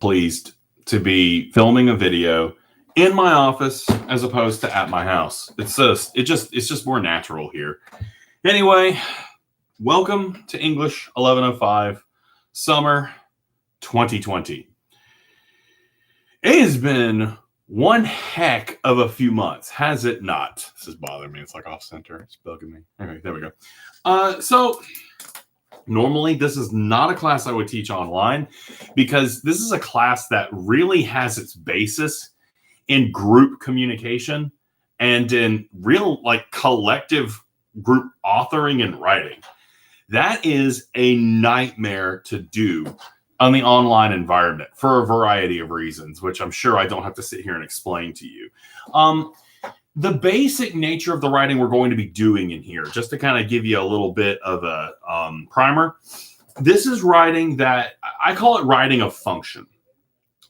pleased to be filming a video in my office as opposed to at my house. It's just more natural here. Anyway, welcome to English 1105 Summer 2020. It has been one heck of a few months, has it not? This is bothering me. It's like off center. It's bugging me. Okay, there we go. So normally this is not a class I would teach online because this is a class that really has its basis in group communication and in real like collective group authoring and writing. That is a nightmare to do on the online environment for a variety of reasons, which I'm sure I don't have to sit here and explain to you. The basic nature of the writing we're going to be doing in here, just to kind of give you a little bit of a primer, this is writing that, I call it writing of function.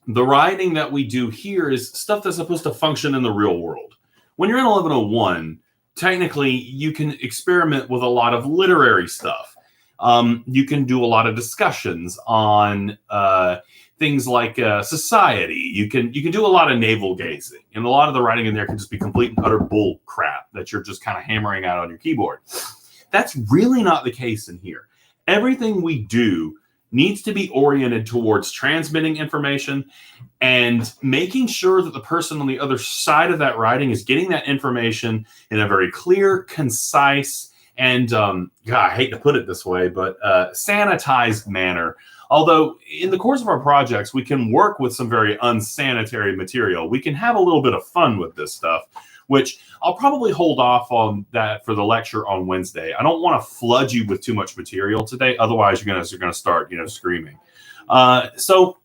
The writing that we do here is stuff that's supposed to function in the real world. When you're in 1101, technically you can experiment with a lot of literary stuff. You can do a lot of discussions on things like society. You can do a lot of navel gazing, and a lot of the writing in there can just be complete and utter bull crap that you're just kind of hammering out on your keyboard. That's really not the case in here. Everything we do needs to be oriented towards transmitting information and making sure that the person on the other side of that writing is getting that information in a very clear, concise, and God, I hate to put it this way, but sanitized manner. Although in the course of our projects, we can work with some very unsanitary material. We can have a little bit of fun with this stuff, which I'll probably hold off on that for the lecture on Wednesday. I don't want to flood you with too much material today. Otherwise, you're gonna start, screaming. So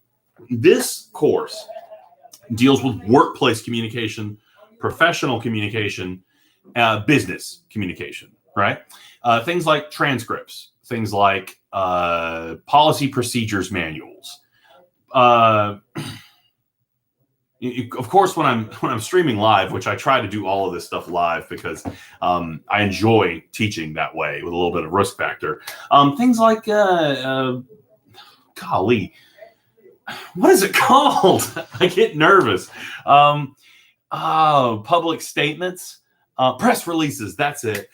this course deals with workplace communication, professional communication, business communication. Right? Things like transcripts, things like policy procedures manuals. Of course, when I'm streaming live, which I try to do all of this stuff live because I enjoy teaching that way with a little bit of risk factor. Things like, golly, what is it called? I get nervous. Public statements. Press releases, that's it.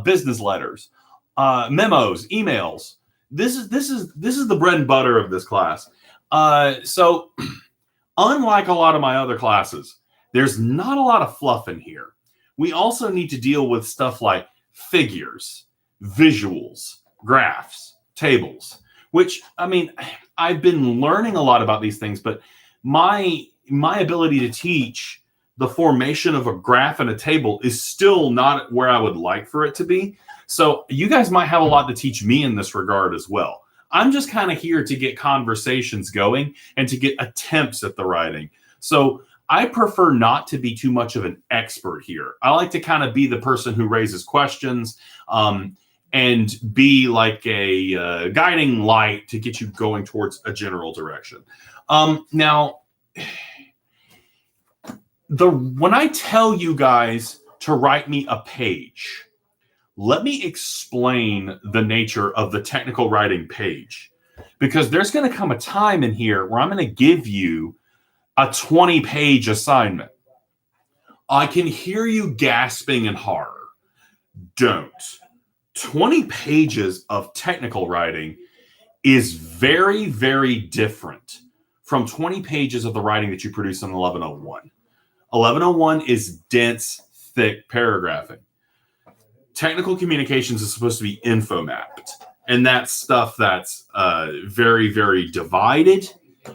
Business letters, memos, emails. This is the bread and butter of this class. So unlike a lot of my other classes, there's not a lot of fluff in here. We also need to deal with stuff like figures, visuals, graphs, tables, which, I mean, I've been learning a lot about these things, but my ability to teach the formation of a graph and a table is still not where I would like for it to be. So you guys might have a lot to teach me in this regard as well. I'm just kind of here to get conversations going and to get attempts at the writing. So I prefer not to be too much of an expert here. I like to kind of be the person who raises questions and be like a guiding light to get you going towards a general direction. Now, when I tell you guys to write me a page, let me explain the nature of the technical writing page, because there's going to come a time in here where I'm going to give you a 20-page assignment. I can hear you gasping in horror. Don't. 20 pages of technical writing is very, very different from 20 pages of the writing that you produce in 1101. 1101 is dense, thick paragraphing. Technical communications is supposed to be info-mapped. And that's stuff that's very, very divided,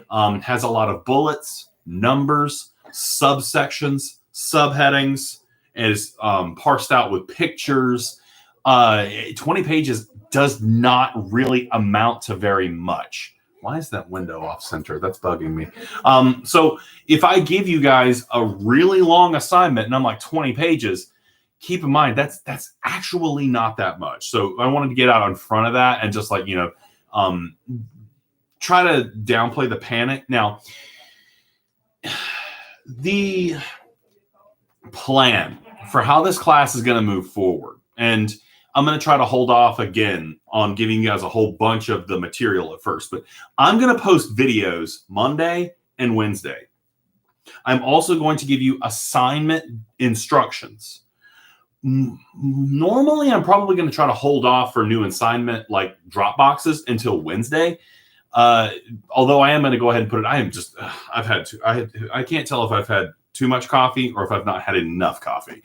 has a lot of bullets, numbers, subsections, subheadings, and is parsed out with pictures. 20 pages does not really amount to very much. Why is that window off center? That's bugging me. So if I give you guys a really long assignment and I'm like 20 pages, keep in mind that's actually not that much. So I wanted to get out in front of that and just like, try to downplay the panic. Now, the plan for how this class is going to move forward, and I'm going to try to hold off again on giving you guys a whole bunch of the material at first, but I'm going to post videos Monday and Wednesday. I'm also going to give you assignment instructions. Normally, I'm probably going to try to hold off for new assignment like drop boxes until Wednesday. Although I am going to go ahead and put it, I can't tell if I've had too much coffee or if I've not had enough coffee.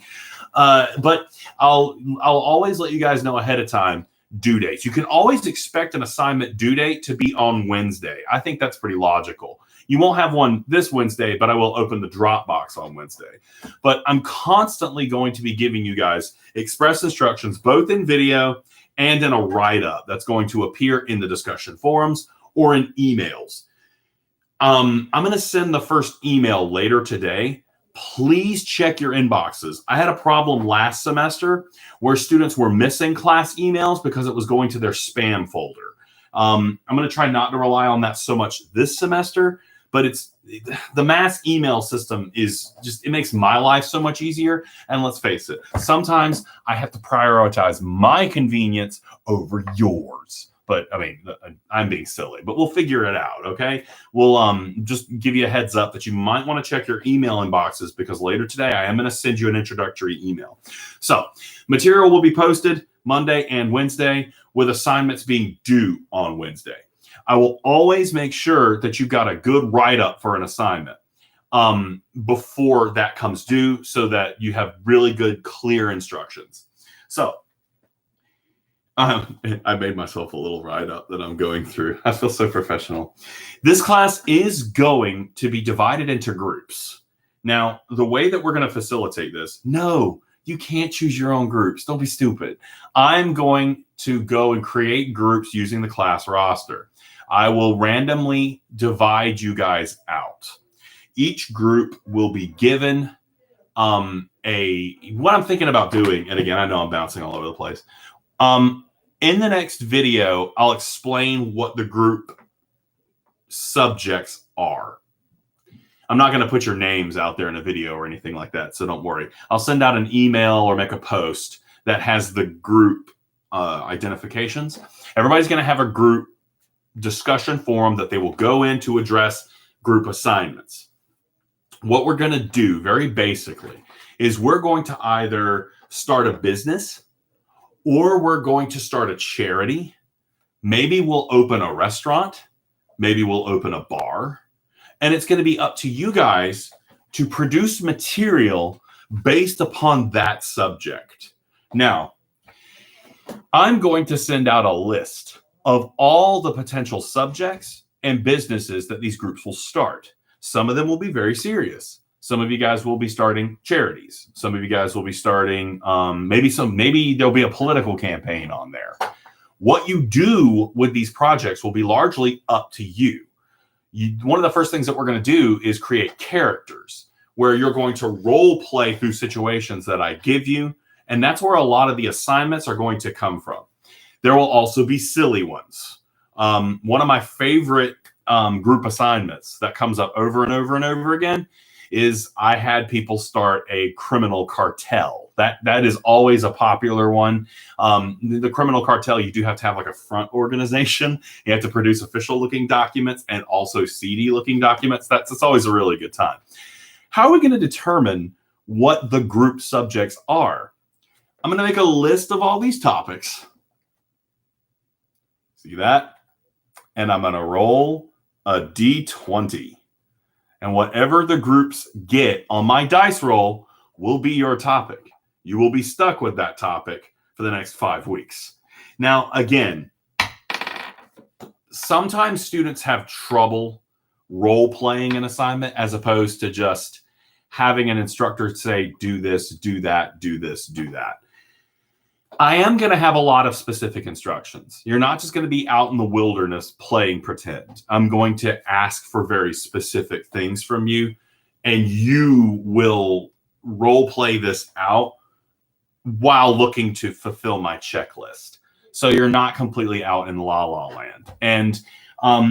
But I'll always let you guys know ahead of time due dates. You can always expect an assignment due date to be on Wednesday. I think that's pretty logical. You won't have one this Wednesday, but I will open the Dropbox on Wednesday. But I'm constantly going to be giving you guys express instructions, both in video and in a write-up that's going to appear in the discussion forums or in emails. I'm going to send the first email later today. Please check your inboxes. I had a problem last semester where students were missing class emails because it was going to their spam folder. I'm going to try not to rely on that so much this semester, but the mass email system it makes my life so much easier. And let's face it, sometimes I have to prioritize my convenience over yours. But I mean, I'm being silly, but we'll figure it out. Okay. We'll just give you a heads up that you might want to check your email inboxes because later today I am going to send you an introductory email. So material will be posted Monday and Wednesday with assignments being due on Wednesday. I will always make sure that you've got a good write-up for an assignment before that comes due so that you have really good, clear instructions. So I made myself a little write-up that I'm going through. I feel so professional. This class is going to be divided into groups. Now, the way that we're going to facilitate this, no, you can't choose your own groups. Don't be stupid. I'm going to go and create groups using the class roster. I will randomly divide you guys out. Each group will be given what I'm thinking about doing, and again, I know I'm bouncing all over the place. In the next video, I'll explain what the group subjects are. I'm not going to put your names out there in a video or anything like that, so don't worry. I'll send out an email or make a post that has the group identifications. Everybody's going to have a group discussion forum that they will go in to address group assignments. What we're going to do, very basically, is we're going to either start a business or we're going to start a charity. Maybe we'll open a restaurant. Maybe we'll open a bar. And it's going to be up to you guys to produce material based upon that subject. Now, I'm going to send out a list of all the potential subjects and businesses that these groups will start. Some of them will be very serious. Some of you guys will be starting charities. Some of you guys will be starting, maybe there'll be a political campaign on there. What you do with these projects will be largely up to you. One of the first things that we're going to do is create characters where you're going to role play through situations that I give you. And that's where a lot of the assignments are going to come from. There will also be silly ones. One of my favorite group assignments that comes up over and over and over again is I had people start a criminal cartel. That is always a popular one. The criminal cartel, you do have to have like a front organization. You have to produce official looking documents and also seedy looking documents. That's always a really good time. How are we going to determine what the group subjects are? I'm going to make a list of all these topics. See that? And I'm going to roll a D20. And whatever the groups get on my dice roll will be your topic. You will be stuck with that topic for the next 5 weeks. Now, again, sometimes students have trouble role-playing an assignment as opposed to just having an instructor say, do this, do that, do this, do that. I am going to have a lot of specific instructions. You're not just going to be out in the wilderness playing pretend. I'm going to ask for very specific things from you, and you will role play this out while looking to fulfill my checklist. So you're not completely out in la la land. And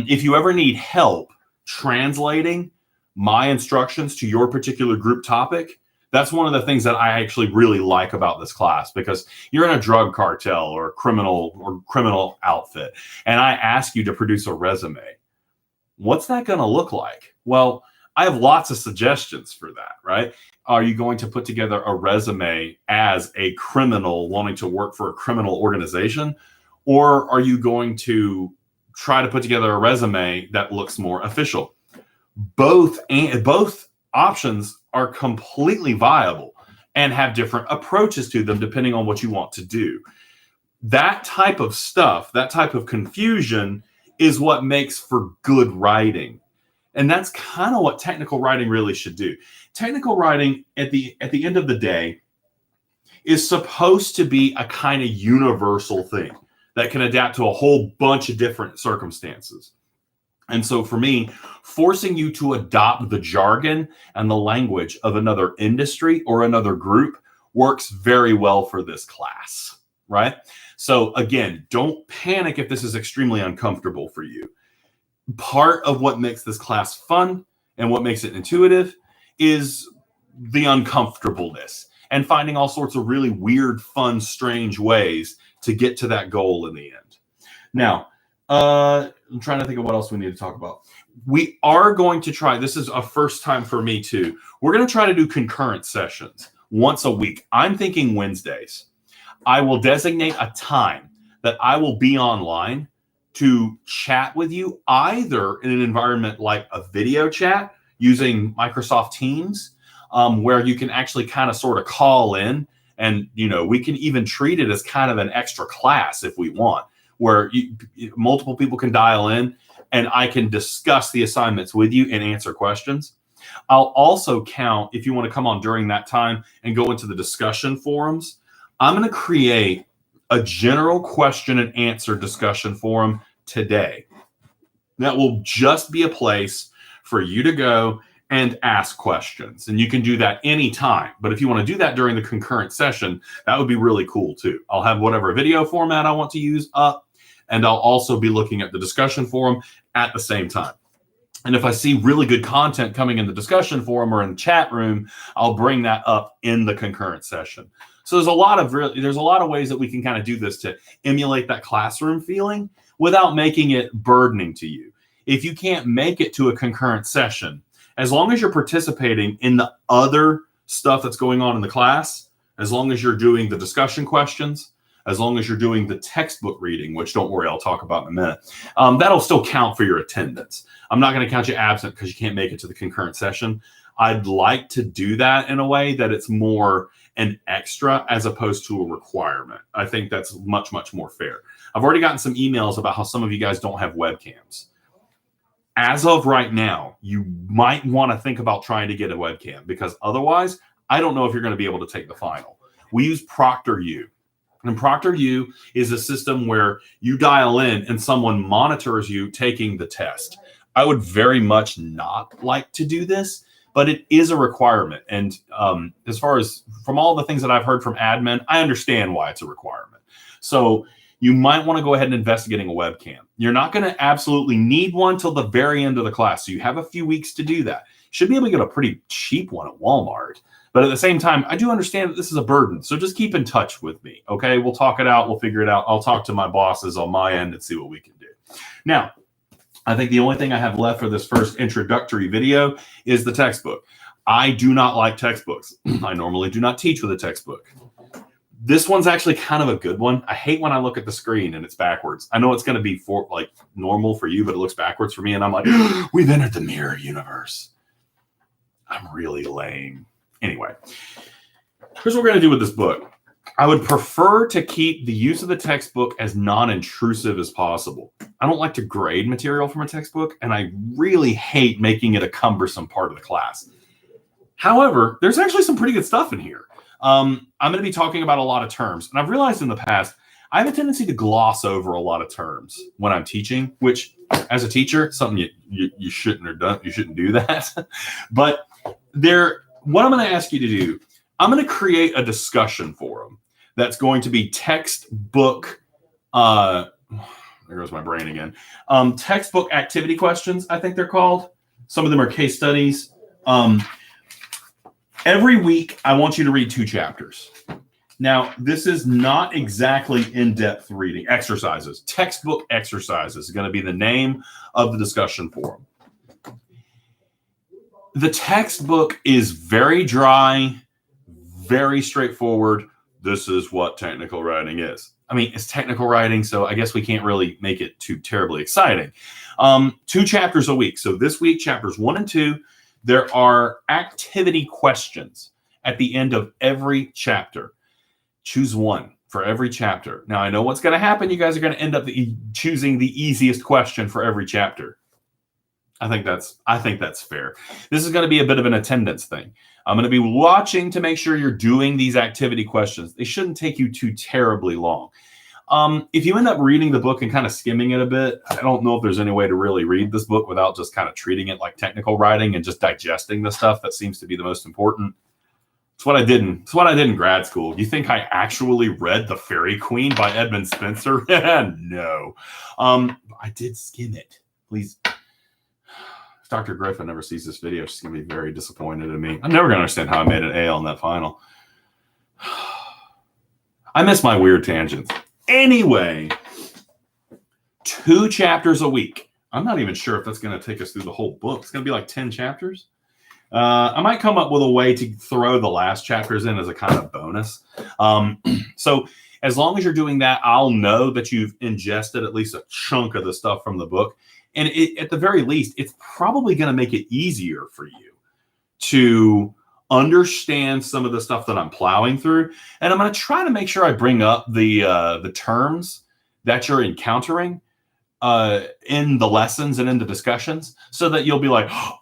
if you ever need help translating my instructions to your particular group topic, That's one of the things that I actually really like about this class, because you're in a drug cartel or criminal outfit, and I ask you to produce a resume. What's that going to look like? Well, I have lots of suggestions for that, right? Are you going to put together a resume as a criminal wanting to work for a criminal organization? Or are you going to try to put together a resume that looks more official? Both options are completely viable and have different approaches to them depending on what you want to do. That type of stuff, that type of confusion is what makes for good writing. And that's kind of what technical writing really should do. Technical writing at the end of the day is supposed to be a kind of universal thing that can adapt to a whole bunch of different circumstances. And so for me, forcing you to adopt the jargon and the language of another industry or another group works very well for this class, right? So again, don't panic if this is extremely uncomfortable for you. Part of what makes this class fun and what makes it intuitive is the uncomfortableness and finding all sorts of really weird, fun, strange ways to get to that goal in the end. Now, I'm trying to think of what else we need to talk about. We are going to try, this is a first time for me too. We're going to try to do concurrent sessions once a week. I'm thinking Wednesdays. I will designate a time that I will be online to chat with you, either in an environment like a video chat using Microsoft Teams, where you can actually kind of sort of call in, and we can even treat it as kind of an extra class if we want, where multiple people can dial in and I can discuss the assignments with you and answer questions. I'll also count, if you want to come on during that time and go into the discussion forums, I'm going to create a general question and answer discussion forum today. That will just be a place for you to go and ask questions. And you can do that anytime. But if you want to do that during the concurrent session, that would be really cool too. I'll have whatever video format I want to use up, and I'll also be looking at the discussion forum at the same time. And if I see really good content coming in the discussion forum or in the chat room, I'll bring that up in the concurrent session. So there's a lot of ways that we can kind of do this to emulate that classroom feeling without making it burdening to you. If you can't make it to a concurrent session, as long as you're participating in the other stuff that's going on in the class, as long as you're doing the discussion questions, as long as you're doing the textbook reading, which don't worry, I'll talk about in a minute, that'll still count for your attendance. I'm not going to count you absent because you can't make it to the concurrent session. I'd like to do that in a way that it's more an extra as opposed to a requirement. I think that's much, much more fair. I've already gotten some emails about how some of you guys don't have webcams. As of right now, you might want to think about trying to get a webcam, because otherwise, I don't know if you're going to be able to take the final. We use ProctorU. And ProctorU is a system where you dial in and someone monitors you taking the test. I would very much not like to do this, but it is a requirement. And as far as from all the things that I've heard from admin, I understand why it's a requirement. So you might want to go ahead and invest in getting a webcam. You're not going to absolutely need one till the very end of the class. So you have a few weeks to do that. Should be able to get a pretty cheap one at Walmart. But at the same time, I do understand that this is a burden. So just keep in touch with me. Okay, we'll talk it out. We'll figure it out. I'll talk to my bosses on my end and see what we can do. Now, I think the only thing I have left for this first introductory video is the textbook. I do not like textbooks. I normally do not teach with a textbook. This one's actually kind of a good one. I hate when I look at the screen and it's backwards. I know it's going to be normal for you, but it looks backwards for me. And I'm like, we've entered the mirror universe. I'm really lame. Anyway, here's what we're going to do with this book. I would prefer to keep the use of the textbook as non-intrusive as possible. I don't like to grade material from a textbook, and I really hate making it a cumbersome part of the class. However, there's actually some pretty good stuff in here. I'm going to be talking about a lot of terms, and I've realized in the past, I have a tendency to gloss over a lot of terms when I'm teaching, which as a teacher, something you shouldn't have done. You shouldn't do that. But what I'm going to ask you to do, I'm going to create a discussion forum that's going to be textbook, there goes my brain again, textbook activity questions, I think they're called. Some of them are case studies. Every week, I want you to read 2 chapters. Now, this is not exactly in-depth reading. Exercises. Textbook exercises is going to be the name of the discussion forum. The textbook is very dry, very straightforward. This is what technical writing is. I mean, it's technical writing, so I guess we can't really make it too terribly exciting. 2 chapters a week. So this week, chapters 1 and 2, there are activity questions at the end of every chapter. Choose one for every chapter. Now, I know what's going to happen. You guys are going to end up choosing the easiest question for every chapter. I think that's fair. This is going to be a bit of an attendance thing. I'm going to be watching to make sure you're doing these activity questions. They shouldn't take you too terribly long. If you end up reading the book and kind of skimming it a bit, I don't know if there's any way to really read this book without just kind of treating it like technical writing and just digesting the stuff that seems to be the most important. It's what I did in grad school. You think I actually read The Fairy Queen by Edmund Spencer? No. I did skim it. Please. If Dr. Griffin never sees this video, she's going to be very disappointed in me. I'm never going to understand how I made an A on that final. I miss my weird tangents. Anyway, 2 chapters a week. I'm not even sure if that's going to take us through the whole book. It's going to be like 10 chapters. I might come up with a way to throw the last chapters in as a kind of bonus. So as long as you're doing that, I'll know that you've ingested at least a chunk of the stuff from the book. And at the very least, it's probably going to make it easier for you to understand some of the stuff that I'm plowing through. And I'm going to try to make sure I bring up the terms that you're encountering in the lessons and in the discussions so that you'll be like, oh,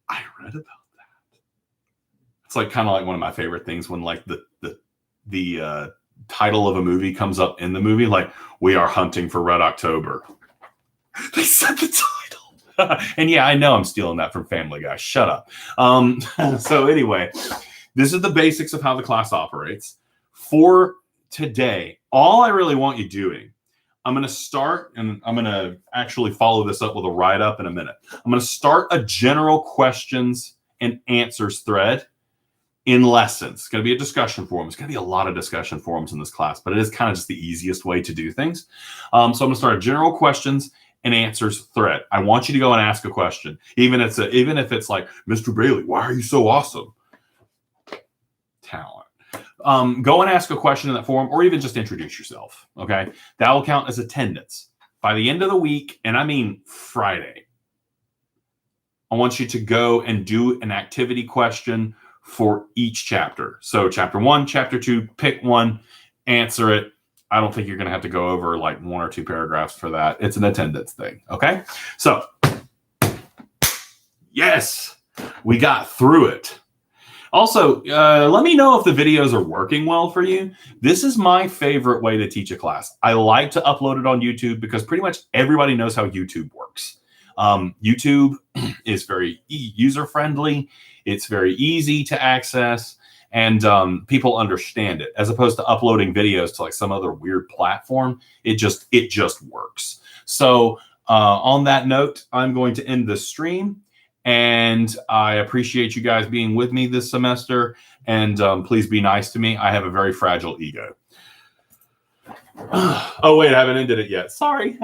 I read about that. It's like kind of like one of my favorite things when like the title of a movie comes up in the movie, like We Are Hunting for Red October. They said the title. And yeah, I know I'm stealing that from Family Guy. Shut up. So anyway, this is the basics of how the class operates. For today, all I really want you doing, I'm going to start, and I'm going to actually follow this up with a write-up in a minute. I'm going to start a general questions and answers thread in lessons. It's going to be a discussion forum. It's going to be a lot of discussion forums in this class, but it is kind of just the easiest way to do things. So I'm going to start a general questions and answers thread. I want you to go and ask a question, even if it's like, Mr. Bailey, why are you so awesome? Talent. Go and ask a question in that forum, or even just introduce yourself. Okay, that will count as attendance. By the end of the week, and I mean Friday, I want you to go and do an activity question for each chapter. So chapter 1, chapter 2, pick one, answer it. I don't think you're going to have to go over like 1 or 2 paragraphs for that. It's an attendance thing. Okay. So yes, we got through it. Also, let me know if the videos are working well for you. This is my favorite way to teach a class. I like to upload it on YouTube because pretty much everybody knows how YouTube works. YouTube is very user-friendly. It's very easy to access. And people understand it, as opposed to uploading videos to like some other weird platform. It just works. So on that note, I'm going to end the stream, and I appreciate you guys being with me this semester. And please be nice to me. I have a very fragile ego. Oh wait, I haven't ended it yet. Sorry.